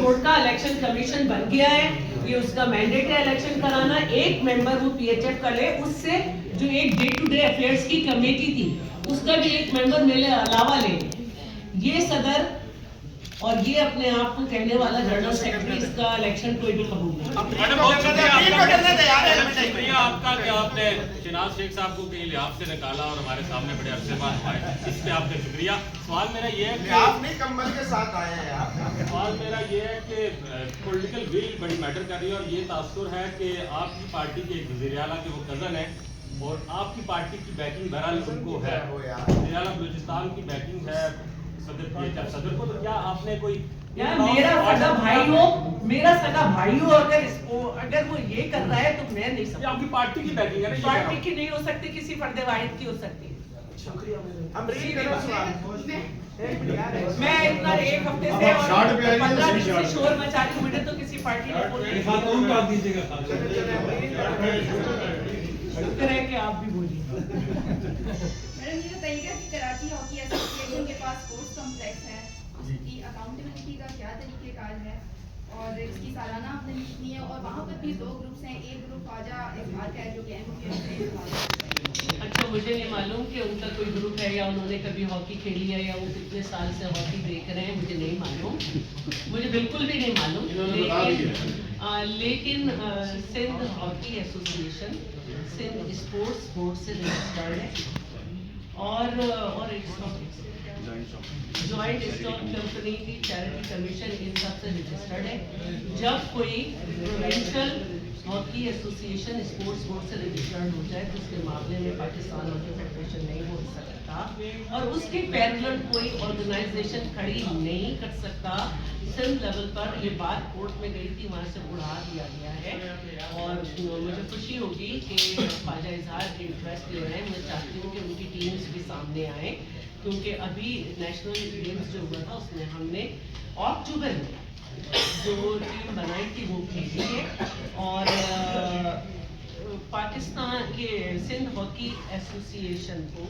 Board का election commission बन गया है, ये उसका मैंडेट है इलेक्शन कराना। एक मेंबर वो पीएचएफ का ले, उससे जो एक डे टू डे अफेयर्स की कमेटी थी उसका भी एक मेंबर मेरे अलावा ले। ये सदर और ये अपने आप को कहने वाला जनरल सेक्रेटरी, इसका इलेक्शन कोई भी कबूल नहीं। आपका क्या आपने शनाज शेख साहब को कहीं लिहाज से निकाला और हमारे सामने बड़े अरसे बाद आए, इस पे आपका शुक्रिया। सवाल मेरा ये है कि आप नहीं कम्बल के साथ आए हैं यार। सवाल मेरा ये है कि पॉलिटिकल विल बड़ी मैटर कर रही है और ये तासुर है कि आपकी पार्टी के एक वज़ीर आला के वो कज़न है और आपकी पार्टी की बैकिंग बहरहाल उनको है, वज़ीर आला बलूचिस्तान की बैकिंग है सदर को। तो क्या आपने कोई यार मेरा सगा भाई हो, मेरा सगा भाई हो, अगर वो ये कर रहा है तो मैं नहीं समझ। आपकी पार्टी की बैकिंग है ना? पार्टी की नहीं हो सकती, किसी फर्द वाहिद की हो सकती है। मैं इतना एक हफ्ते से 15 दिन से शोर मचा रही हूँ, मुझे तो किसी पार्टी ने शुक्र है कि आप भी बोलिए। मैडम ये बताइएगा कि कराची हॉकी एसोसिएशन के पास स्पोर्ट्स कॉम्प्लेक्स है, उसकी अकाउंटेबिलिटी का क्या तरीक़ेकार है और इसकी सालाना आमदनी कितनी है, और वहाँ पर भी दो ग्रुप्स हैं, एक ग्रुप ख्वाजा इकबाल का है जो कि एमपीएफ है। अच्छा, मुझे नहीं मालूम कि उनका कोई ग्रुप है या उन्होंने कभी हॉकी खेली है या वो कितने साल से हॉकी देख रहे हैं, मुझे नहीं मालूम, मुझे बिल्कुल भी नहीं मालूम। लेकिन Sindh hockey association Sindh sports board से रजिस्टर्ड है और जॉइंट स्टॉक कंपनी की चैरिटी कमीशन इन सब से रजिस्टर्ड है। जब कोई provincial hockey association sports board से रजिस्टर्ड हो जाए तो उसके मामले में पाकिस्तान हॉकी फेडरेशन नहीं हो सकता और उसके पैरेलल कोई ऑर्गेनाइजेशन खड़ी नहीं कर सकता। सिंध लेवल पर ये बात कोर्ट में गई थी, वहाँ से उड़ा दिया गया है और मुझे खुशी होगी कि ख्वाजा इजहार के इंटरेस्ट ले रहे हैं। मैं चाहती हूँ कि उनकी टीम्स भी सामने आए, क्योंकि अभी नेशनल गेम्स जो हुआ था उसमें हमने अक्टूबर में जो टीम बनाई थी वो खेली है और पाकिस्तान के सिंध हॉकी एसोसिएशन को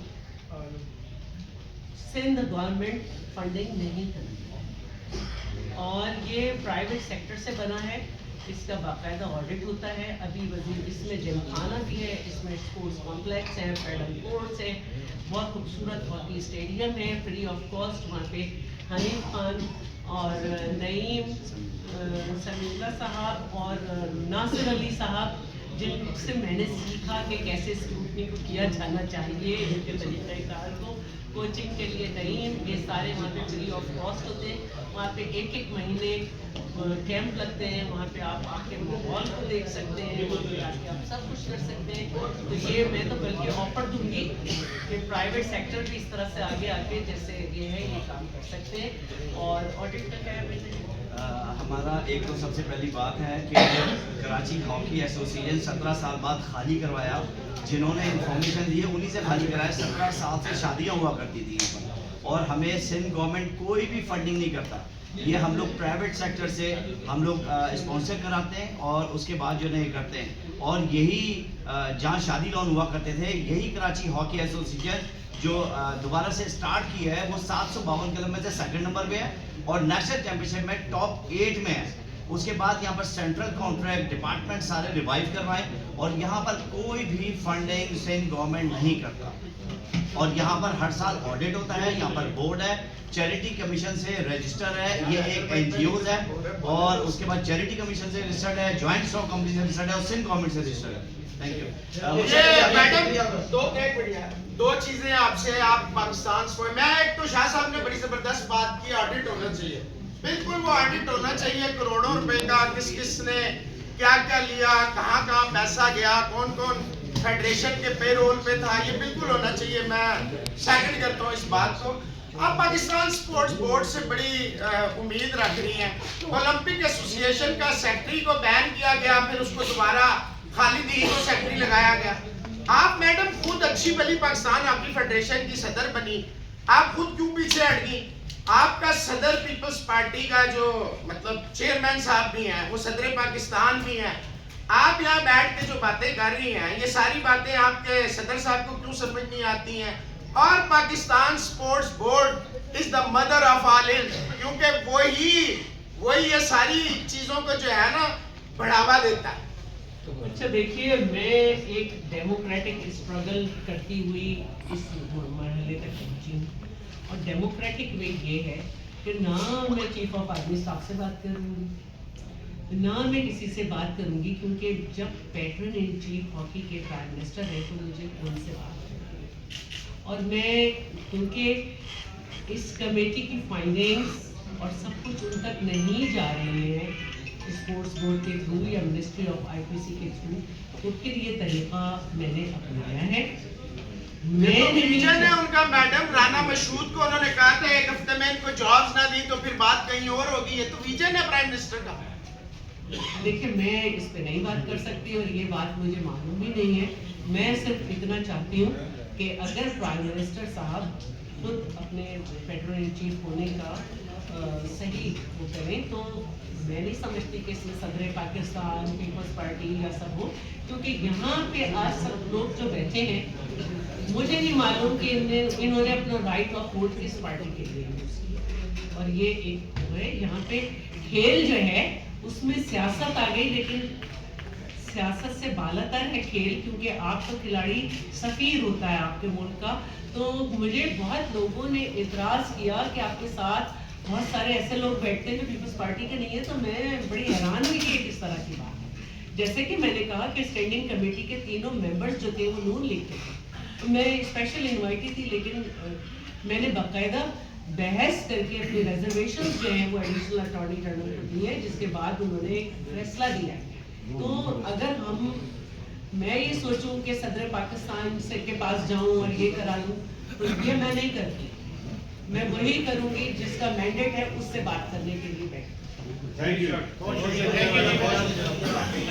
सिंध गवर्नमेंट फंडिंग नहीं करती और ये प्राइवेट सेक्टर से बना है, इसका बाकायदा ऑडिट होता है। अभी वजीर इसमें जिमखाना भी है, इसमें स्पोर्ट्स कॉम्प्लेक्स है, पैडल कोर्ट्स है, बहुत खूबसूरत हॉकी स्टेडियम है फ्री ऑफ कॉस्ट। वहाँ पे हनीफ खान और नईम समीउल्लाह साहब और नासिर अली साहब, जिनसे मैंने सीखा कि कैसे स्क्रूटनी को किया जाना चाहिए, इनके तरीक़ेकार को कोचिंग के लिए नईम, ये सारे वहाँ पे फ्री ऑफ कॉस्ट होते हैं। वहाँ पे एक एक महीने कैंप लगते हैं, वहाँ पे आप आके माहौल को देख सकते हैं, वहाँ पे आके आप सब कुछ कर सकते हैं। तो ये मैं तो बल्कि ऑफर दूंगी कि प्राइवेट सेक्टर भी इस तरह से आगे आके जैसे ये है ये काम कर सकते हैं। और ऑडिट का क्या है? हमारा एक तो सबसे पहली बात है कि कराची हॉकी एसोसिएशन 17 साल बाद खाली करवाया, जिन्होंने इंफॉर्मेशन दी है उन्हीं से खाली कराया। 17 साल से शादियाँ हुआ करती थी यहाँ पर और हमें सिंध गवर्नमेंट कोई भी फंडिंग नहीं करता। ये हम लोग प्राइवेट सेक्टर से हम लोग स्पॉन्सर कराते हैं और उसके बाद जो नहीं करते हैं। और यही जहाँ शादी लॉन हुआ करते थे, यही कराची हॉकी एसोसिएशन जो दोबारा से स्टार्ट की है वो 752 क्लब में से सेकंड नंबर पे है और नेशनल चैंपियनशिप में टॉप 8 में है। उसके बाद यहाँ पर सेंट्रल कॉन्ट्रैक्ट डिपार्टमेंट सारे रिवाइव करवाएं और यहाँ पर कोई भी फंडिंग सिंध गवर्नमेंट नहीं करता और यहाँ पर हर साल ऑडिट होता है। यहाँ पर बोर्ड है, चैरिटी कमीशन से रजिस्टर है, ये एक एनजीओ है और उसके बाद चैरिटी कमीशन से रजिस्टर्ड है, ज्वाइंट स्टॉक कंपनी से रजिस्टर्ड है और सिंध गवर्नमेंट से रजिस्टर्ड है। Thank you. दो चीजें आपसे, आप पाकिस्तान से, मैं एक तो शाह साहब ने बड़ी जबरदस्त बात की, ऑडिट होना चाहिए, बिल्कुल वो ऑडिट होना चाहिए। करोड़ों रुपए का किस किस ने क्या क्या लिया, कहाँ कहाँ पैसा गया, कौन कौन फेडरेशन के पेरोल पे था, ये बिल्कुल होना चाहिए। मैं सेकंड करता हूँ इस बात को। आप पाकिस्तान स्पोर्ट्स बोर्ड से बड़ी उम्मीद रख रही हैं। ओलंपिक एसोसिएशन का सेक्रेटरी को बैन किया गया, फिर उसको दोबारा खालिद ही को सेक्रेटरी लगाया गया। आप मैडम खुद अच्छी भली पाकिस्तान हॉकी फेडरेशन की सदर बनी, आप खुद क्यों पीछे हट गई? आपका सदर पीपल्स पार्टी का जो मतलब चेयरमैन साहब भी हैं, वो सदर पाकिस्तान भी हैं। आप यहाँ बैठ के जो बातें कर रही हैं, ये सारी बातें आपके सदर साहब को क्यों समझ नहीं आती हैं? और Pakistan sports board is the mother of all इल्म, क्योंकि वही ये सारी चीजों को जो है ना बढ़ावा देता है। अच्छा देखिए, मैं एक डेमोक्रेटिक स्ट्रगल करती हुई इस मरहले तक पहुंची हूँ, और डेमोक्रेटिक वे ये है कि ना मैं चीफ ऑफ आर्मी स्टाफ से बात करूँगी, ना मैं किसी से बात करूँगी, क्योंकि जब पैटर्न इन चीफ हॉकी के प्राइम मिनिस्टर है तो मुझे उनसे बात करनी है। और मैं क्योंकि इस कमेटी की फाइंडिंग्स और सब कुछ उन तक नहीं जा रहे हैं स्पोर्ट्स बोर्ड के थ्रू या मिनिस्ट्री ऑफ आईपीसी के थ्रू, तो फिर ये तरीका मैंने अपनाया है। विजन है उनका मैडम, राना मशहूद को उन्होंने कहा था 1 हफ्ते में इनको जॉब्स ना दी तो फिर बात कहीं और होगी। ये तो विजन है प्राइम मिनिस्टर का। देखिए, मैं इस पे नहीं बात कर सकती और ये बात मुझे मालूम भी नहीं है। मैं सिर्फ इतना चाहती हूँ कि अगर प्राइम मिनिस्टर साहब खुद अपने पेट्रोल इन चीफ होने का सही वो करें, तो मैं नहीं समझती कि इसमें सदर पाकिस्तान, पीपल्स पार्टी या सब हो, क्योंकि यहाँ पे आज सब लोग जो बैठे हैं, मुझे नहीं मालूम कि इन्होंने अपना राइट ऑफ वोट किस पार्टी के लिए यूज किया। और ये एक है यहाँ पे खेल जो है उसमें सियासत आ गई, लेकिन सियासत से बालातर है खेल, क्योंकि आप तो खिलाड़ी सफीर होता है आपके मुल्क का। तो मुझे बहुत लोगों ने इतराज़ किया कि आपके साथ बहुत सारे ऐसे लोग बैठते हैं जो पीपल्स पार्टी के नहीं है, तो मैं बड़ी हैरान हुई कि किस तरह की बात है। जैसे कि मैंने कहा कि स्टैंडिंग कमेटी के तीनों मेंबर्स जो थे वो नून लीग के थे, तो मैं स्पेशल इन्वाइटी थी, लेकिन मैंने बाकायदा बहस करके अपनी रिजर्वेशंस जो हैं वो एडिशनल अटॉर्नी जनरल को दी है, जिसके बाद उन्होंने एक फैसला दिया है। तो अगर मैं ये सोचूं कि सदर पाकिस्तान से के पास जाऊं और ये करा लूं, तो ये मैं नहीं करती। मैं वही करूंगी जिसका मैंडेट है, उससे बात करने के लिए बैठ। Thank you.